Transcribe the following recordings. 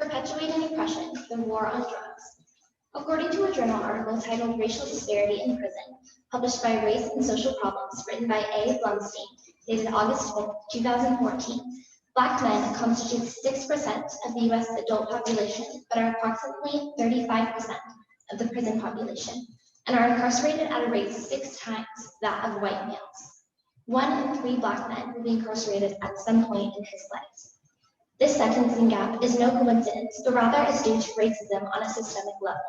Perpetuating Oppression, the War on Drugs. According to a journal article titled Racial Disparity in Prison, published by Race and Social Problems, written by A. Blumstein, dated August 5, 2014, Black men constitute 6% of the U.S. adult population, but are approximately 35% of the prison population, and are incarcerated at a rate 6 times that of white males. 1 in 3 Black men will be incarcerated at some point in his life. This sentencing gap is no coincidence, but rather is due to racism on a systemic level.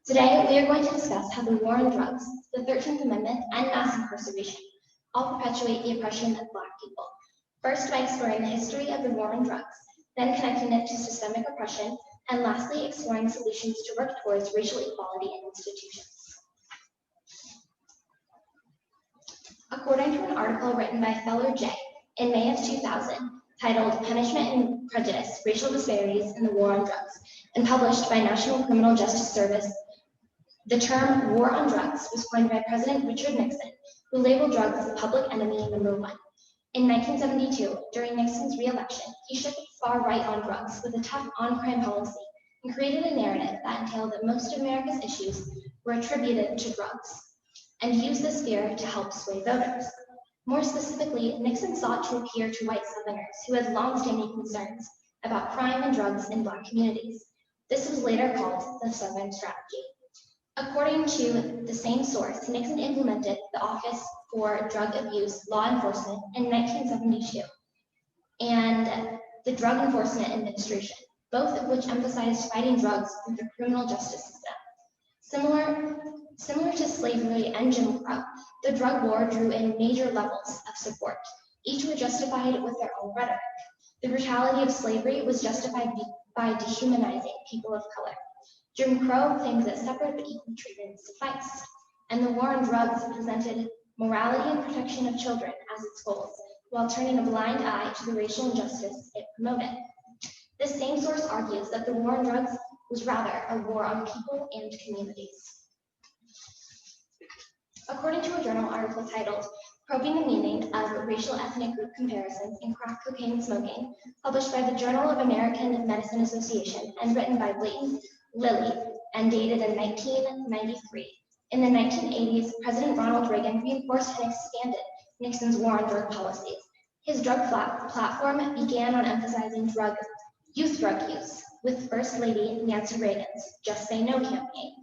Today, we are going to discuss how the war on drugs, the 13th Amendment, and mass incarceration all perpetuate the oppression of Black people. First, by exploring the history of the war on drugs, then connecting it to systemic oppression, and lastly, exploring solutions to work towards racial equality in institutions. According to an article written by Feller J. in May of 2000, titled Punishment and Prejudice, Racial Disparities in the War on Drugs, and published by National Criminal Justice Service, the term war on drugs was coined by President Richard Nixon, who labeled drugs as public enemy number 1. In 1972, during Nixon's re-election, he shifted far right on drugs with a tough on-crime policy and created a narrative that entailed that most of America's issues were attributed to drugs, and used this fear to help sway voters. More specifically, Nixon sought to appeal to white Southerners who had long-standing concerns about crime and drugs in Black communities. This was later called the Southern Strategy. According to the same source, Nixon implemented the Office for Drug Abuse Law Enforcement in 1972 and the Drug Enforcement Administration, both of which emphasized fighting drugs through the criminal justice system. Similar to slavery and Jim Crow, the drug war drew in major levels of support. Each were justified with their own rhetoric. The brutality of slavery was justified by dehumanizing people of color. Jim Crow claimed that separate but equal treatment sufficed, and the war on drugs presented morality and protection of children as its goals, while turning a blind eye to the racial injustice it promoted. This same source argues that the war on drugs was rather a war on people and communities. According to a journal article titled Probing the Meaning of Racial Ethnic Group Comparisons in Crack Cocaine Smoking, published by the Journal of American Medicine Association and written by Leighton Lilly and dated in 1993. In the 1980s, President Ronald Reagan reinforced and expanded Nixon's war on drug policies. His drug platform began on emphasizing youth drug use, with First Lady Nancy Reagan's Just Say No campaign.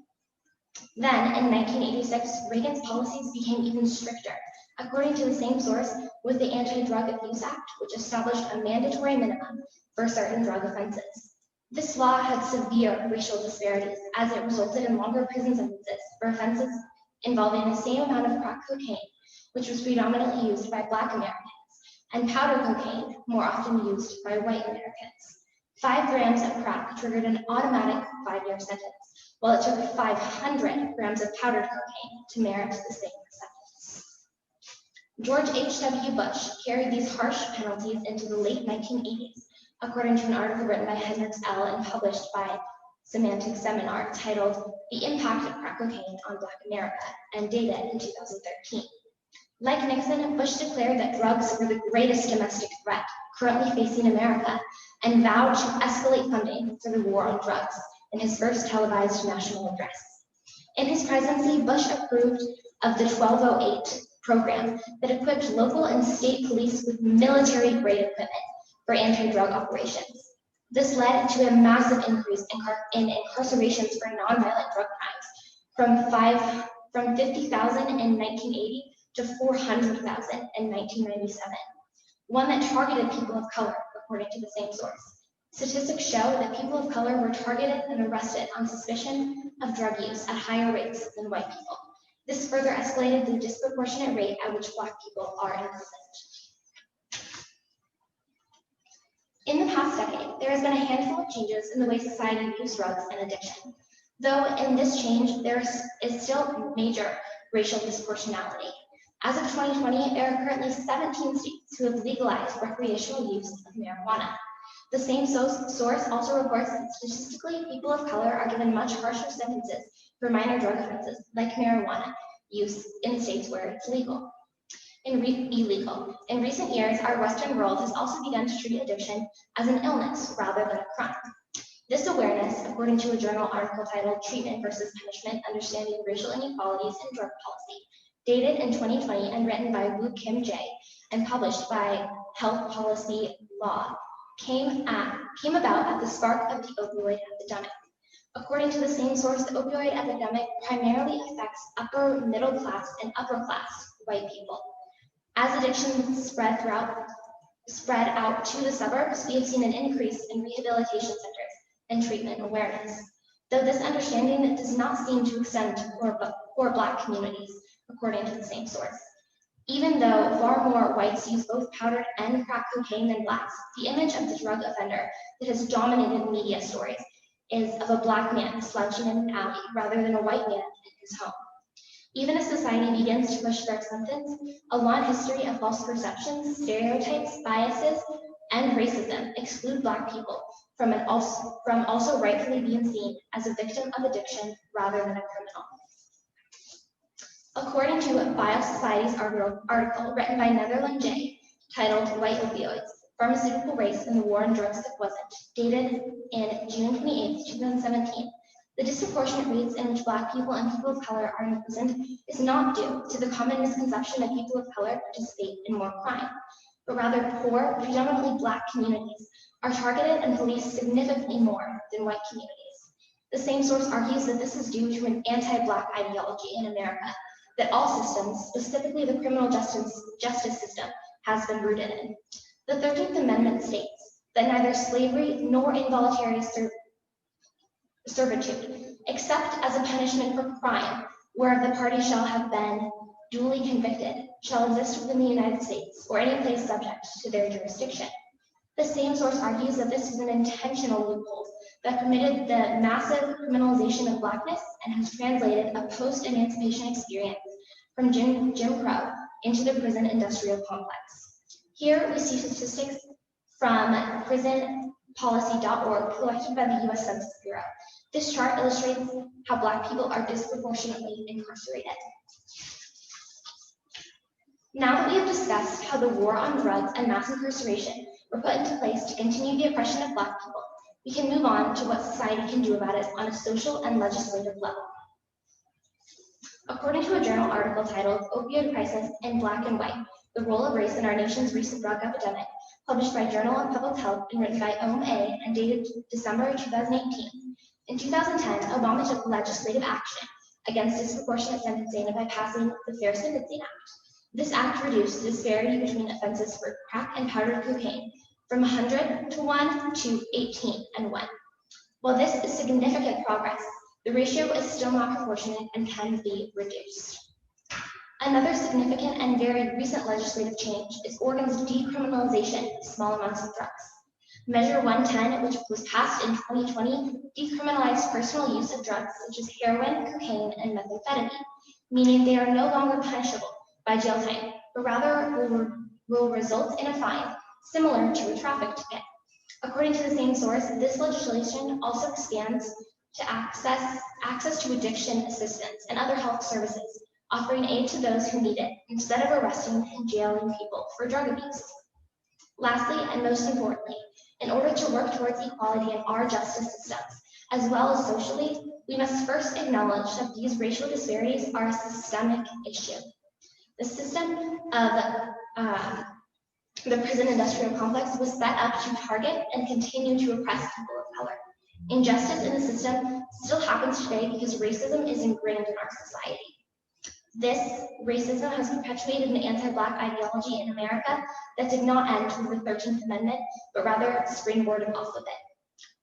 Then, in 1986, Reagan's policies became even stricter, according to the same source, with the Anti-Drug Abuse Act, which established a mandatory minimum for certain drug offenses. This law had severe racial disparities, as it resulted in longer prison sentences for offenses involving the same amount of crack cocaine, which was predominantly used by Black Americans, and powder cocaine, more often used by white Americans. 5 grams of crack triggered an automatic 5-year sentence, while it took 500 grams of powdered cocaine to merit the same sentence. George H.W. Bush carried these harsh penalties into the late 1980s, according to an article written by Hendricks L. and published by Semantic Seminar titled The Impact of Crack Cocaine on Black America and dated in 2013. Like Nixon, Bush declared that drugs were the greatest domestic threat currently facing America and vowed to escalate funding for the war on drugs in his first televised national address. In his presidency, Bush approved of the 1208 program that equipped local and state police with military-grade equipment for anti-drug operations. This led to a massive increase in incarcerations for nonviolent drug crimes from 50,000 in 1980 to 400,000 in 1997, one that targeted people of color, according to the same source. Statistics show that people of color were targeted and arrested on suspicion of drug use at higher rates than white people. This further escalated the disproportionate rate at which Black people are imprisoned. In the past decade, there has been a handful of changes in the way society views drugs and addiction. Though in this change, there is still major racial disproportionality. As of 2020, there are currently 17 states who have legalized recreational use of marijuana. The same source also reports that statistically, people of color are given much harsher sentences for minor drug offenses like marijuana use in states where it's illegal. In recent years, our Western world has also begun to treat addiction as an illness rather than a crime. This awareness, according to a journal article titled Treatment versus Punishment, Understanding Racial Inequalities in Drug Policy, dated in 2020 and written by Woo Kim Jae and published by Health Policy Law, came about at the spark of the opioid epidemic. According to the same source, the opioid epidemic primarily affects upper middle class and upper class white people. As addiction spread out to the suburbs, we have seen an increase in rehabilitation centers and treatment awareness, though this understanding does not seem to extend to poor Black communities, according to the same source. Even though far more whites use both powdered and crack cocaine than Blacks, the image of the drug offender that has dominated media stories is of a Black man slouching in an alley rather than a white man in his home. Even as society begins to push for acceptance, a long history of false perceptions, stereotypes, biases, and racism exclude Black people from also rightfully being seen as a victim of addiction rather than a criminal. According to BioSociety's article written by Netherland J, titled White Opioids, Pharmaceutical Race and the War on Drugs That Wasn't, dated in June 28, 2017, the disproportionate rates in which Black people and people of color are imprisoned is not due to the common misconception that people of color participate in more crime, but rather poor, predominantly Black communities are targeted and policed significantly more than white communities. The same source argues that this is due to an anti-Black ideology in America that all systems, specifically the criminal justice system, has been rooted in. The 13th Amendment states that neither slavery nor involuntary servitude, except as a punishment for crime, whereof the party shall have been duly convicted, shall exist within the United States or any place subject to their jurisdiction. The same source argues that this is an intentional loophole that permitted the massive criminalization of Blackness and has translated a post-emancipation experience from Jim Crow into the prison industrial complex. Here we see statistics from prisonpolicy.org collected by the US Census Bureau. This chart illustrates how Black people are disproportionately incarcerated. Now that we have discussed how the war on drugs and mass incarceration were put into place to continue the oppression of Black people, we can move on to what society can do about it on a social and legislative level. According to a journal article titled Opioid Crisis in Black and White, the Role of Race in Our Nation's Recent Drug Epidemic, published by Journal of Public Health and written by Om A and dated December 2018. In 2010, Obama took legislative action against disproportionate sentencing by passing the Fair Sentencing Act. This act reduced the disparity between offenses for crack and powdered cocaine from 100 to 1 to 18 and 1. While this is significant progress, the ratio is still not proportionate and can be reduced. Another significant and very recent legislative change is Oregon's decriminalization of small amounts of drugs. Measure 110, which was passed in 2020, decriminalized personal use of drugs such as heroin, cocaine, and methamphetamine, meaning they are no longer punishable by jail time, but rather will result in a fine similar to a traffic ticket. According to the same source, this legislation also expands to access to addiction assistance and other health services, offering aid to those who need it instead of arresting and jailing people for drug abuse. Lastly, and most importantly, in order to work towards equality in our justice systems, as well as socially, we must first acknowledge that these racial disparities are a systemic issue. The system of the prison industrial complex was set up to target and continue to oppress people of color. Injustice in the system still happens today because racism is ingrained in our society. This racism has perpetuated an anti-Black ideology in America that did not end with the 13th Amendment, but rather springboarded off of it.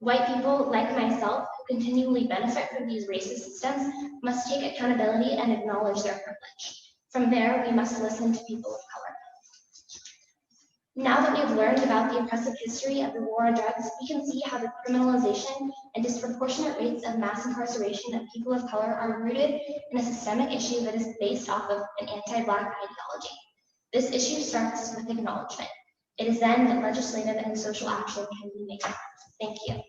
White people, like myself, who continually benefit from these racist systems, must take accountability and acknowledge their privilege. From there, we must listen to people of color. Now that we have learned about the oppressive history of the war on drugs, we can see how the criminalization and disproportionate rates of mass incarceration of people of color are rooted in a systemic issue that is based off of an anti-Black ideology. This issue starts with acknowledgement. It is then that legislative and social action can be made. Thank you.